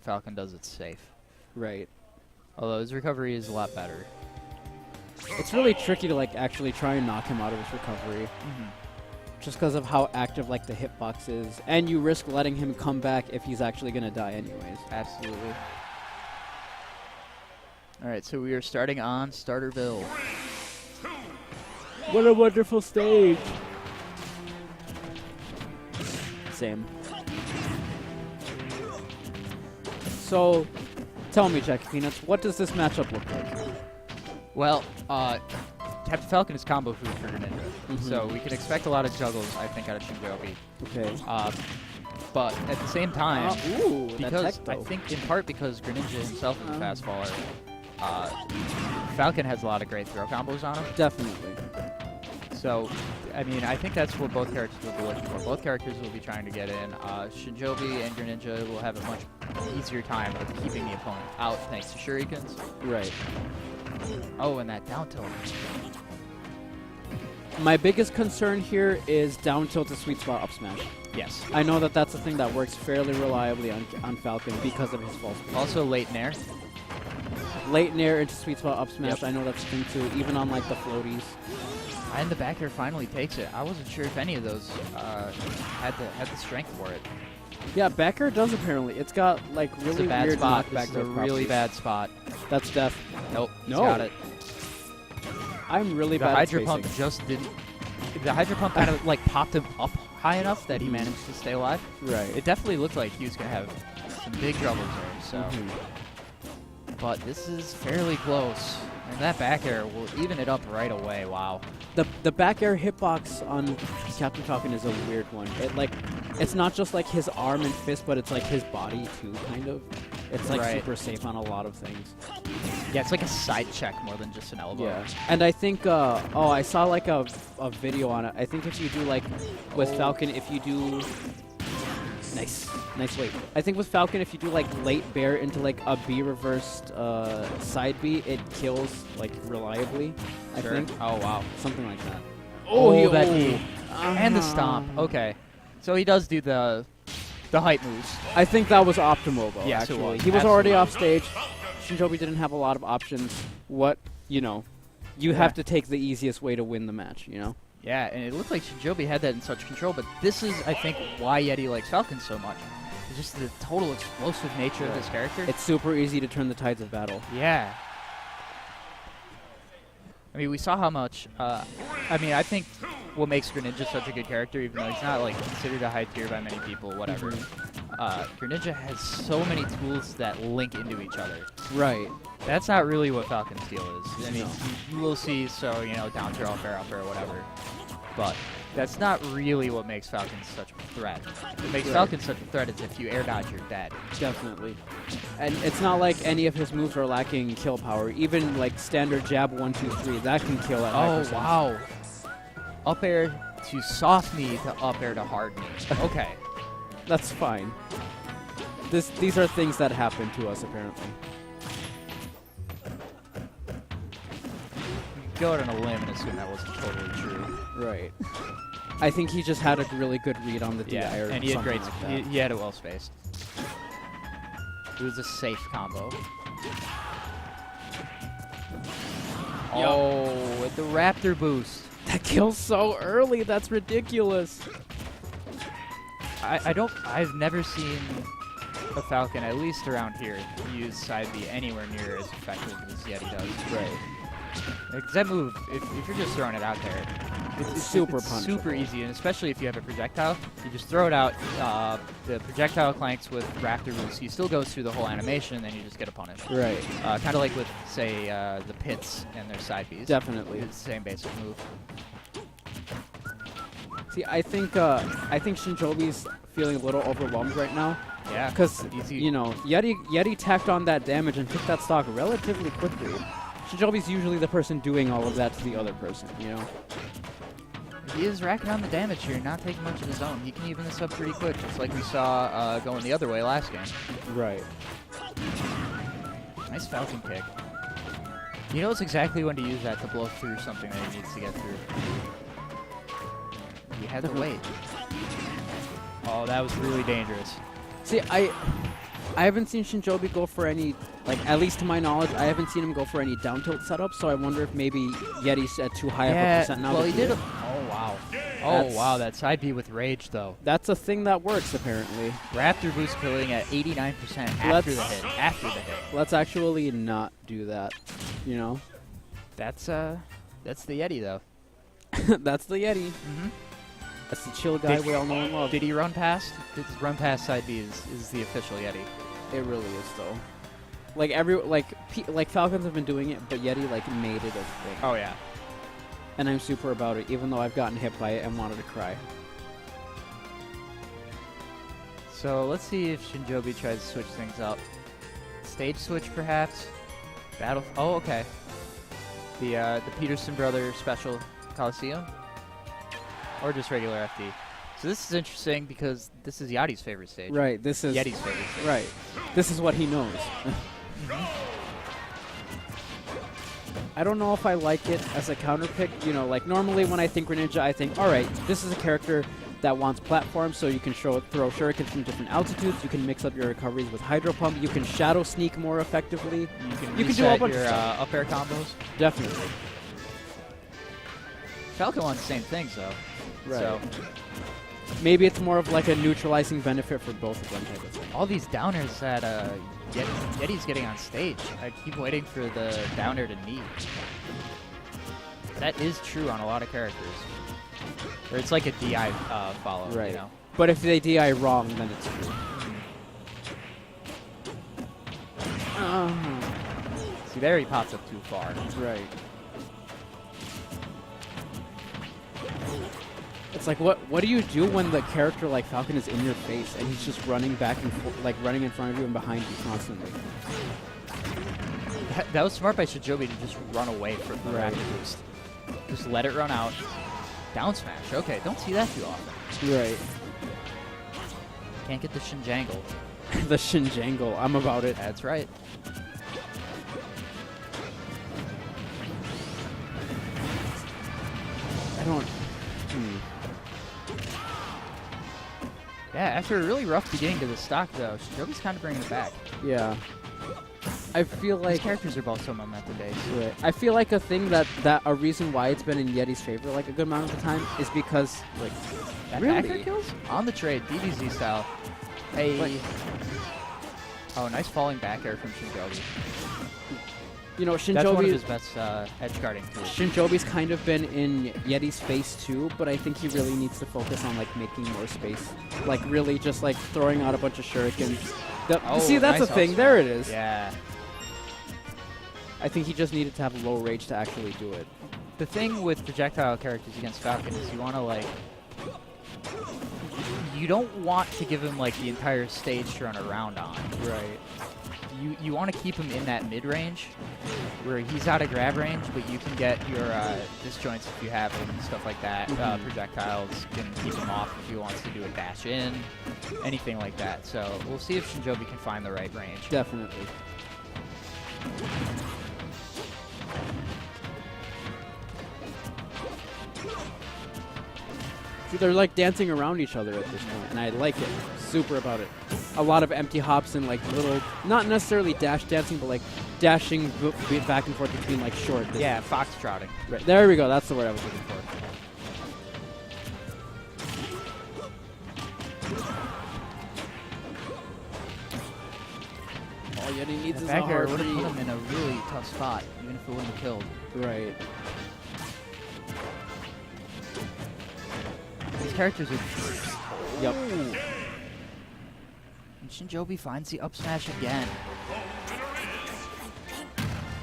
what Falcon does, it's safe. Right. Although his recovery is a lot better. It's really tricky to like actually try and knock him out of his recovery. Just because of how active like the hitbox is, and you risk letting him come back if he's actually gonna die anyways. Absolutely. All right, so we are starting on Starterville. What a wonderful stage. Same. So, tell me, Jackie Peanuts, what does this matchup look like? Well, Captain Falcon is combo food for Greninja, so we can expect a lot of juggles, I think, out of Shinjoebi. Okay. But at the same time, ooh, because I think in part because Greninja himself is a fast faller, Falcon has a lot of great throw combos on him. Definitely. So, I mean, I think that's what both characters will be looking for. Both characters will be trying to get in. Shinjoebi and Greninja will have a much easier time of keeping the opponent out thanks to shurikens. Right. Oh, and that down tilt. My biggest concern here is down tilt to sweet spot up smash. Yes. I know that that's a thing that works fairly reliably on Falcon because of his false position. Also late nair. Late nair into sweet spot up smash, I know that's a thing too, even on like the floaties. And the back air finally takes it. I wasn't sure if any of those had the strength for it. Yeah, back air does apparently. It's got like really weird spot. knockback. This is a really bad spot. That's death. Nope. No. He's got it. I'm really The bad Hydro at Pump spacing. just didn't. The Hydro Pump kind of like popped him up high enough that he managed to stay alive. Right. It definitely looked like he was gonna have some big troubles there. So, but this is fairly close, and that back air will even it up right away. Wow. The back air hitbox on Captain Falcon is a weird one. It's not just like his arm and fist, but it's like his body too, kind of. It's like super safe on a lot of things. Yeah, it's like a side check more than just an elbow. Yeah. And I think, I saw like a video on it. I think if you do like, with Falcon, if you do, nice wait. I think with Falcon, if you do like late bear into like a B reversed side B, it kills like reliably, I think. Oh, wow. Something like that. And the stomp. Okay. So he does do the height moves. I think that was optimal though, Yes, actually. it was. He was already off stage. Shinjoebi didn't have a lot of options. You have to take the easiest way to win the match, you know? Yeah, and it looked like Shinjoebi had that in such control, but this is, I think, why Yeti likes Falcon so much. It's just the total explosive nature of this character. It's super easy to turn the tides of battle. Yeah. I mean, we saw how much, I mean, I think what makes Greninja such a good character, even though he's not, like, considered a high tier by many people, whatever, Greninja has so many tools that link into each other. Right. That's not really what Falcon's deal is. I mean, you will see, so, you know, down throw, up air, whatever. But that's not really what makes Falcon such a threat. What makes Falcon such a threat is if you air dodge, you're dead. Definitely. And it's not like any of his moves are lacking kill power. Even like standard jab 1, 2, 3, that can kill at high percent. Wow. Up air to soft knee to up air to hard knee. Okay. That's fine. These are things that happen to us, apparently. Go out on a limb and assume that wasn't totally true. Right. I think he just had a really good read on the DI or and he had great. like that. He had it well spaced. It was a safe combo. Oh, with the Raptor boost. That kills so early. That's ridiculous. I've never seen a Falcon, at least around here, use side B anywhere near as effective as Yeti does. Right. Because that move, if you're just throwing it out there, it's super punchable. Super easy, and especially if you have a projectile, you just throw it out. The projectile clanks with Raptor boost. He still goes through the whole animation, and then you just get a punish. Right. Kind of like with, say, the pits and their side Bs. Definitely. It's the same basic move. See, I think Shinjoebi's feeling a little overwhelmed right now. Yeah. Because you know, Yeti tacked on that damage and took that stock relatively quickly. Shinjoebi's usually the person doing all of that to the other person, you know? He is racking on the damage here, not taking much of his own. He can even this up pretty quick, just like we saw going the other way last game. Right. Nice Falcon kick. He knows exactly when to use that to blow through something that he needs to get through. He had to wait. Oh, that was really dangerous. See, I I haven't seen Shinjoebi go for any, like, at least to my knowledge, I haven't seen him go for any down tilt setups, so I wonder if maybe Yeti's at too high of a percent now. Well, that he did. Oh, wow. Oh, wow, that side B with Rage, though. That's a thing that works, apparently. Raptor boost killing at 89% after the hit. After the hit. Let's actually not do that, you know? That's the Yeti, though. That's the Yeti. Mm-hmm. That's the chill guy we all know and love. Did he run past? His run past side B is the official Yeti. It really is, though. Like Falcons have been doing it, but Yeti like made it a thing. Oh yeah. And I'm super about it, even though I've gotten hit by it and wanted to cry. So let's see if Shinjoebi tries to switch things up. Stage switch, perhaps. Battle. Oh, okay. The Peterson Brother Special Coliseum, or just regular FD. So this is interesting because this is Yachty's favorite stage. Right. This is Yeti's favorite stage. Right. This is what he knows. I don't know if I like it as a counter pick. You know, like normally when I think Greninja, I think, all right, this is a character that wants platforms, so you can throw shurikens from different altitudes. You can mix up your recoveries with Hydro Pump. You can shadow sneak more effectively. You can do a bunch of up air combos. Definitely. Falcon wants the same things though. Right. So maybe it's more of like a neutralizing benefit for both of them type of thing. all these downers that Yeti's getting on stage, I keep waiting for the downer to knee. That is true on a lot of characters. Or it's like a DI follow, right. You know? But if they DI wrong, then it's true. See, there he pops up too far. Right. It's like, what do you do when the character like Falcon is in your face and he's just running back and forth, like running in front of you and behind you constantly? That was smart by Shinjoebi to just run away from the rapid boost. Just let it run out. Down smash. Okay, don't see that too often. Right. Can't get the Shinjangle. The Shinjangle. I'm about it. That's right. I don't... Yeah, after a really rough beginning to the stock, though, Shinjoebi's kind of bringing it back. Yeah. I feel like... These characters are both so momentum-based. Right. I feel like a thing that a reason why it's been in Yeti's favor like a good amount of the time is because, like... That really? back air kills? On the trade, DBZ style. Hey. What? Oh, nice falling back air from Shinjoebi. You know, That's one of Shinjoebi... his best edge guarding tools. Shinjoebi's kind of been in Yeti's face too, but I think he really needs to focus on like making more space. Like really just like throwing out a bunch of shurikens. See, that's nice the thing. up There it smash. is. Yeah. I think he just needed to have low rage to actually do it. The thing with projectile characters against Falcon is you want to like... You don't want to give him like the entire stage to run around on. Right. You want to keep him in that mid-range where he's out of grab range, but you can get your disjoints if you have them and stuff like that. Projectiles can keep him off if he wants to do a dash in, anything like that. So we'll see if Shinjoebi can find the right range. Definitely. See, they're like dancing around each other at this point, and I like it. Super about it. A lot of empty hops and like little, not necessarily dash dancing, but like dashing back and forth between like short. Yeah, foxtrotting. Right, there we go. That's the word I was looking for. All Yeti needs is a Back air hard would have read. put him in a really tough spot, even if it wouldn't have killed. Right. These characters are... Yep. And Shinjoebi finds the up smash again.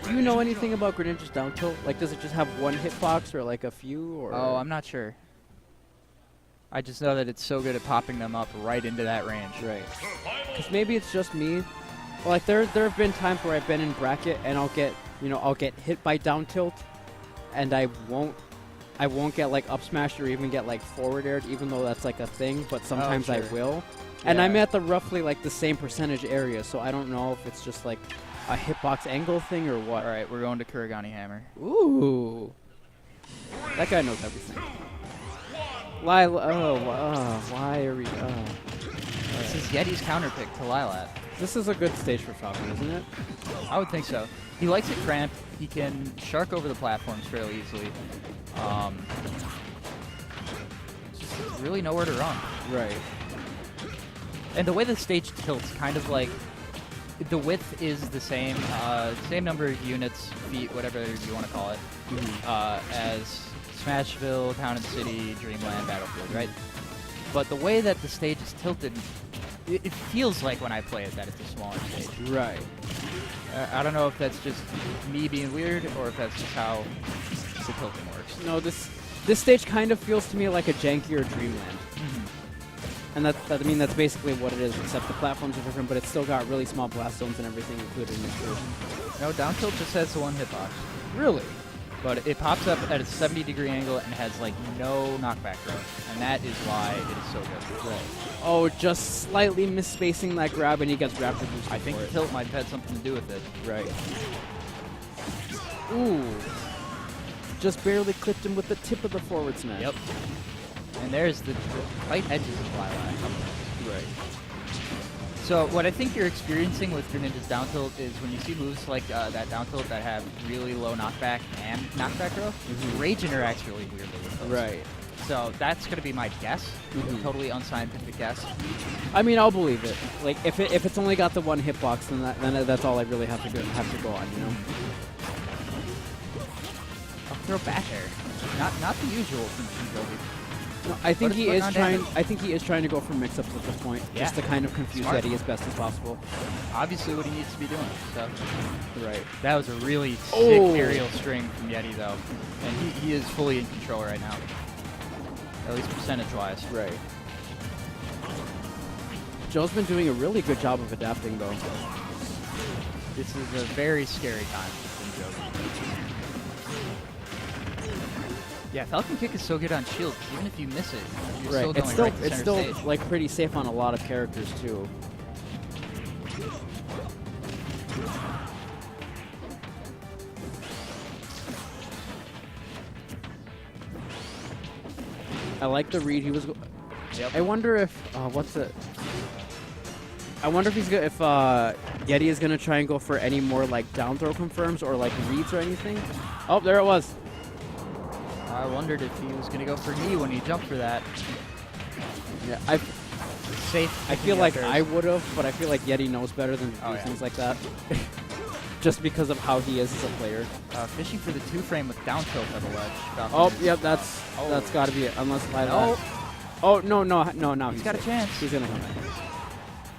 Do you know anything about Greninja's down tilt? Like, does it just have one hitbox or like a few? Or Oh, I'm not sure. I just know that it's so good at popping them up right into that range. Right. Because maybe it's just me. Like, there have been times where I've been in bracket and I'll get hit by down tilt, and I won't get like up smash or even get like forward aired, even though that's like a thing. But sometimes I will, and I'm at the roughly like the same percentage area, so I don't know if it's just like a hitbox angle thing or what. All right, we're going to Kuragani Hammer. Ooh, that guy knows everything. Lila, why are we? This is Yeti's counter pick to Lilat. This is a good stage for Falcon, isn't it? I would think so. He likes it cramped. He can shark over the platforms fairly easily. Just really nowhere to run. Right. And the way the stage tilts, kind of like the width is the same number of units, feet, whatever you want to call it, as Smashville, Town and City, Dreamland, Battlefield, right? But the way that the stage is tilted, it feels like when I play it that it's a smaller stage. Right. I don't know if that's just me being weird or if that's just how the tilting works. No, this stage kind of feels to me like a jankier Dreamland. And I mean, that's basically what it is, except the platforms are different, but it's still got really small blast zones and everything included in it. No, down tilt just has the one hitbox. Really? But it pops up at a 70-degree angle and has, like, no knockback growth. And that is why it is so good. Right. Oh, just slightly misspacing that grab and he gets rapid boost. I think the tilt might have had something to do with it. Right. Ooh. Just barely clipped him with the tip of the forward smash. Yep. And there's the tight edges of Flyline. Right. So what I think you're experiencing with Greninja's down tilt is when you see moves like that down tilt that have really low knockback and knockback growth, Rage interacts really weirdly with those. Right. So that's going to be my guess. Totally unscientific guess. I mean, I'll believe it. Like if it's only got the one hitbox, then that's all I really have to go on, you know. I'll throw back air. Not the usual from Shinjoebi. No, I think he is trying to go for mix-ups at this point, just to kind of confuse Yeti as best as possible. Obviously, what he needs to be doing. So, right. That was a really sick aerial string from Yeti, though, and he is fully in control right now, at least percentage-wise. Right. Joe's been doing a really good job of adapting, though. This is a very scary time for Joe. Yeah, Falcon Kick is so good on shield. Even if you miss it, you're still going right to center stage. Like pretty safe on a lot of characters too. I like the read he was. Yep. I wonder if what's it? I wonder if Yeti is gonna try and go for any more like down throw confirms or like reads or anything. Oh, there it was. I wondered if he was going to go for knee when he jumped for that. Yeah, safe. I feel like I would have, but I feel like Yeti knows better than to do things like that. Just because of how he is as a player. Fishing for the 2-frame with down tilt at the ledge. Oh, yep, that's got to be it. Unless no, he's got a chance. He's going to come back.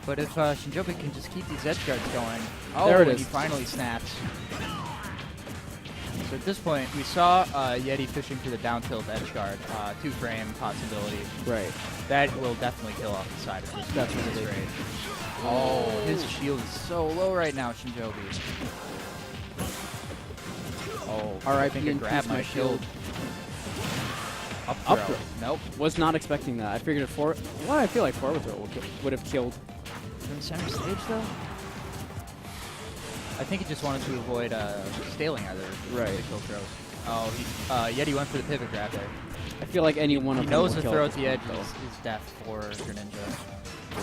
But if Shinjoebi can just keep these edge guards going. There it is. He finally snaps. So at this point, we saw Yeti fishing for the down tilt edge guard, 2-frame possibility. Right. That will definitely kill off the side of this. That's really great. Oh, his shield is so low right now, Shinjoebi. Oh, I think I grabbed my shield. Up throw. Nope. Was not expecting that. I figured forward. Well, I feel like forward throw would have killed. From center stage though. I think he just wanted to avoid staling either. Right. Kill throws. Oh, Yeti went for the pivot grab there. I feel like any one of them knows the throw at the edge is death for Greninja.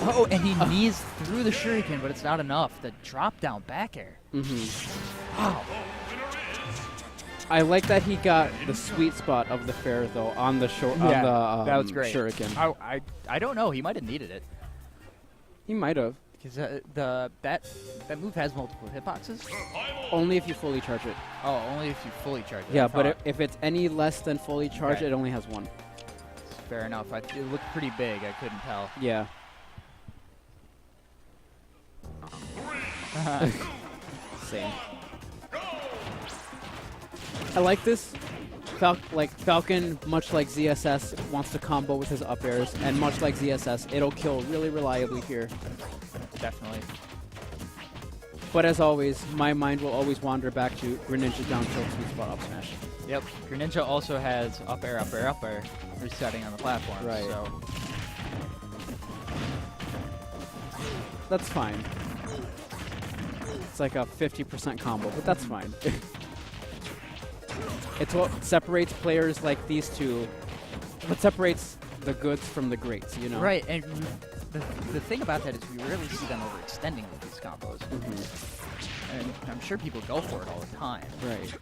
Oh, and he knees through the shuriken, but it's not enough. The drop down back air. Wow. I like that he got the sweet spot of the fair though on the that was great. Shuriken. I don't know. He might have needed it. He might have. Because that move has multiple hitboxes? Only if you fully charge it. Oh, only if you fully charge it. Yeah, but if it's any less than fully charged, it only has one. Fair enough. It looked pretty big. I couldn't tell. Yeah. Same. I like this. Falcon, much like ZSS, wants to combo with his up airs, and much like ZSS, it'll kill really reliably here. Definitely. But as always, my mind will always wander back to Greninja down tilt sweet spot up smash. Yep. Greninja also has up air, up air, up air resetting on the platform. Right. So. That's fine. It's like a 50% combo, but that's fine. It's what separates players like these two. What separates the goods from the greats, you know? Right, and the thing about that is we rarely see them overextending with these combos. And I'm sure people go for it all the time. Right.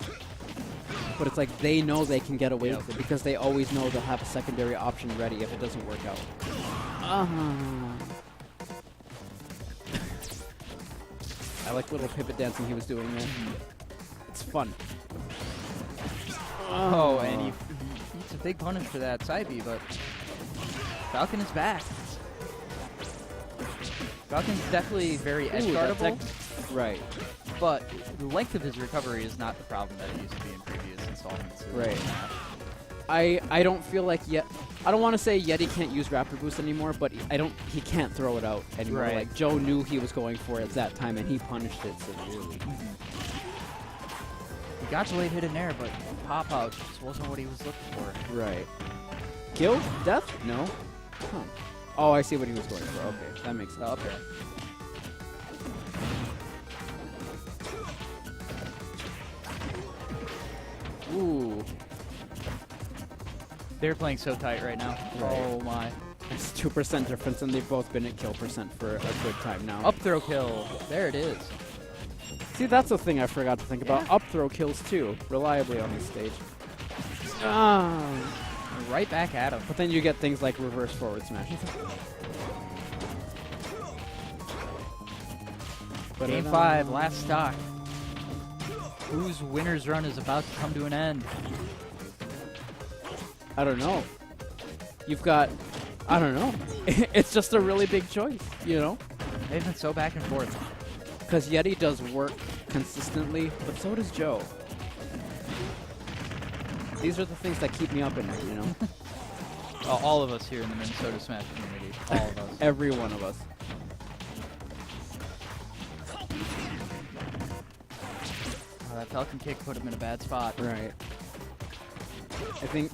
But it's like they know they can get away with it because they always know they'll have a secondary option ready if it doesn't work out. I like little pivot dancing he was doing there. It's fun. Oh, and he eats a big punish for that side B, but Falcon is back. Falcon's definitely very edge guardable. Right. But the length of his recovery is not the problem that it used to be in previous installments. Right. I don't feel like I don't want to say Yeti can't use Raptor Boost anymore, but he can't throw it out anymore. Right. Like Joe knew he was going for it at that time and he punished it severely. He got the late hit in there, but pop out just wasn't what he was looking for. Right. Kill? Death? No. Huh. Oh, I see what he was going for. Okay, that makes sense. Okay. Ooh. They're playing so tight right now. Right. Oh my. It's 2% difference, and they've both been at kill percent for a good time now. Up throw kill. There it is. See, that's a thing I forgot to think about. Yeah. Up throw kills too, reliably on this stage. Right back at him. But then you get things like reverse forward smash. Game 5, last stock. Whose winner's run is about to come to an end? I don't know. You've got, I don't know. It's just a really big choice, you know? They've been so back and forth. Because Yeti does work consistently, but so does Joe. These are the things that keep me up at night, you know? All of us here in the Minnesota Smash community. All of us. Every one of us. That Falcon kick put him in a bad spot. Right.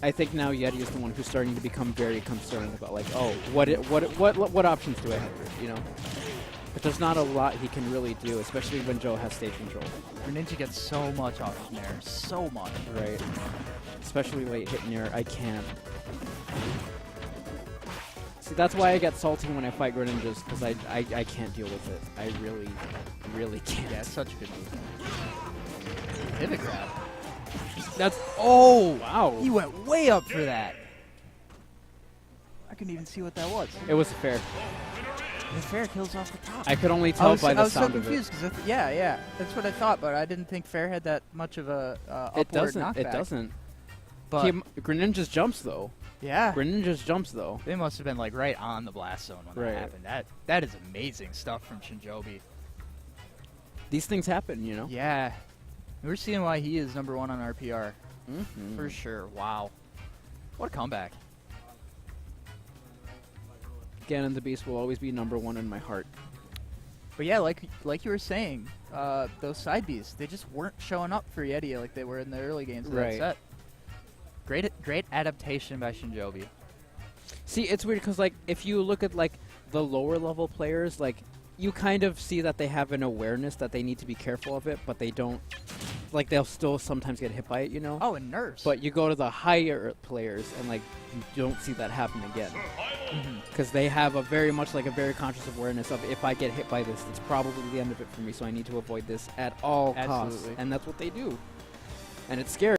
I think now Yeti is the one who's starting to become very concerned about like, oh, what options do I have here, you know? But there's not a lot he can really do, especially when Joe has stage control. Greninja gets so much off of Nair, so much. Right. Especially late hit Nair, I can't. See, that's why I get salty when I fight Greninjas, because I can't deal with it. I really can't. Yeah, it's such a good move. Pivot grab. That's, oh, wow. He went way up for that. I couldn't even see what that was. It was fair. The fair kills off the top. I could only tell by the sound of it. I was so confused because yeah, that's what I thought, but I didn't think fair had that much of a upward knockback. It doesn't. But Greninja's jumps though. Yeah. Greninja's jumps though. They must have been like right on the blast zone when that happened. That is amazing stuff from Shinjoebi. These things happen, you know. Yeah. We're seeing why he is #1 on RPR. Mm-hmm. For sure. Wow. What a comeback. Ganon the Beast will always be #1 in my heart. But yeah, like you were saying, those side Bs, they just weren't showing up for Yeti like they were in the early games of that set. Great adaptation by Shinjoebi. See, it's weird because like if you look at like the lower level players, like you kind of see that they have an awareness that they need to be careful of it, but they don't. Like they'll still sometimes get hit by it, you know. Oh, and nerfs. But you go to the higher players and like you don't see that happen again, because they have a very conscious awareness of if I get hit by this, it's probably the end of it for me. So I need to avoid this at all costs, and that's what they do, and it's scary.